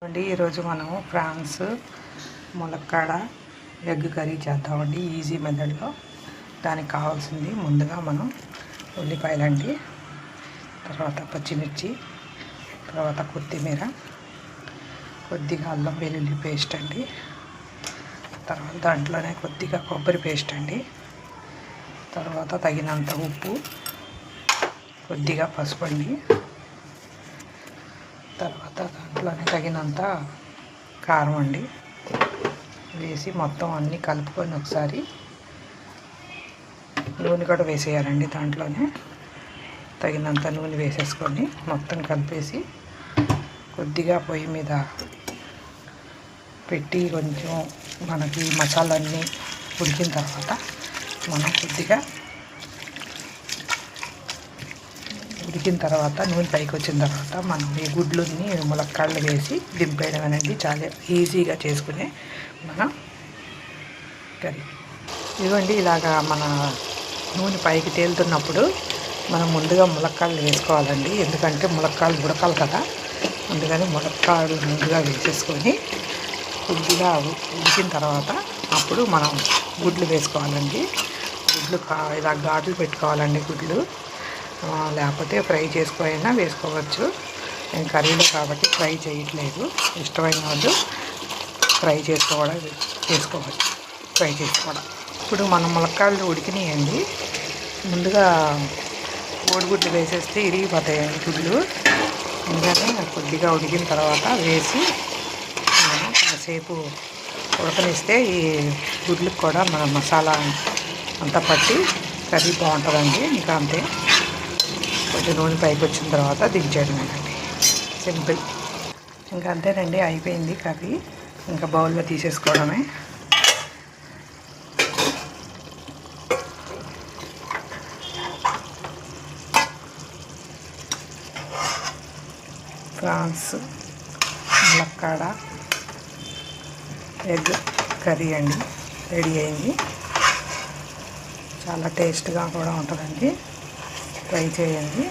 అండి ఈరోజు మనము ప్రాన్స్ ములక్కాడ ఎగ్ కర్రీ చేద్దామండి ఈజీ మెథడ్లో. దానికి కావాల్సింది ముందుగా మనం ఉల్లిపాయలండి, తర్వాత పచ్చిమిర్చి, తర్వాత కొత్తిమీర, కొద్దిగా అల్లం వెల్లుల్లి పేస్ట్ అండి, తర్వాత దాంట్లోనే కొద్దిగా కొబ్బరి పేస్ట్ అండి, తర్వాత తగినంత ఉప్పు, కొద్దిగా పసుపు అండి, తర్వాత దాంట్లోనే తగినంత కారం అండి వేసి మొత్తం అన్నీ కలుపుకొని ఒకసారి నూనె కూడా వేసేయాలండి. దాంట్లోనే తగినంత నూనె వేసేసుకొని మొత్తం కలిపేసి కొద్దిగా పొయ్యి మీద పెట్టి కొంచెం మనకి మసాలాన్ని ఉడికిన తర్వాత మనం కొద్దిగా ఉడికిన తర్వాత నూనె పైకి వచ్చిన తర్వాత మనం ఈ గుడ్లని ములక్కాడలు వేసి దింపేయడం అనేది చాలా ఈజీగా చేసుకునే మన కర్రీ. ఇదిగోండి, ఇలాగా మన నూనె పైకి తేలుతున్నప్పుడు మనం ముందుగా ములక్కాడలు వేసుకోవాలండి. ఎందుకంటే ములక్కాడలు ఉడకాలి కదా, అందుకని ములక్కాడలు ముందుగా వేసేసుకొని కొద్దిగా ఉడికిన తర్వాత అప్పుడు మనం గుడ్లు వేసుకోవాలండి. గుడ్లు ఇలా ఘాట్లు పెట్టుకోవాలండి. గుడ్లు లేకపోతే ఫ్రై చేసుకోవాలన్నా వేసుకోవచ్చు. నేను కర్రీలో కాబట్టి ఫ్రై చేయట్లేదు. ఇష్టమైన వాళ్ళు ఫ్రై చేసుకోవచ్చు. ఫ్రై చేసుకోవడం. ఇప్పుడు మనం ములక్కాడలు ఉడికినాయండి. ముందుగా కోడిగుడ్లు వేసేస్తే ఇరిగిపోతాయండి గుడ్లు. అందుకని కొద్దిగా ఉడికిన తర్వాత వేసి మనం కాసేపు ఉడకనిస్తే ఈ గుడ్లకు కూడా మన మసాలా అంతా పట్టి కర్రీ బాగుంటుందండి. ఇంకా అంతే, కొంచెం నూనె పైకి వచ్చిన తర్వాత దించేయడమేనండి. సింపుల్. ఇంకా అంతేనండి, అయిపోయింది కర్రీ. ఇంకా బౌల్లో తీసేసుకోవడమే. ప్రాన్స్ ములక్కాడ ఎగ్ కర్రీ అండి రెడీ అయింది. చాలా టేస్ట్గా కూడా ఉంటుందండి. ట్రై చేయండి.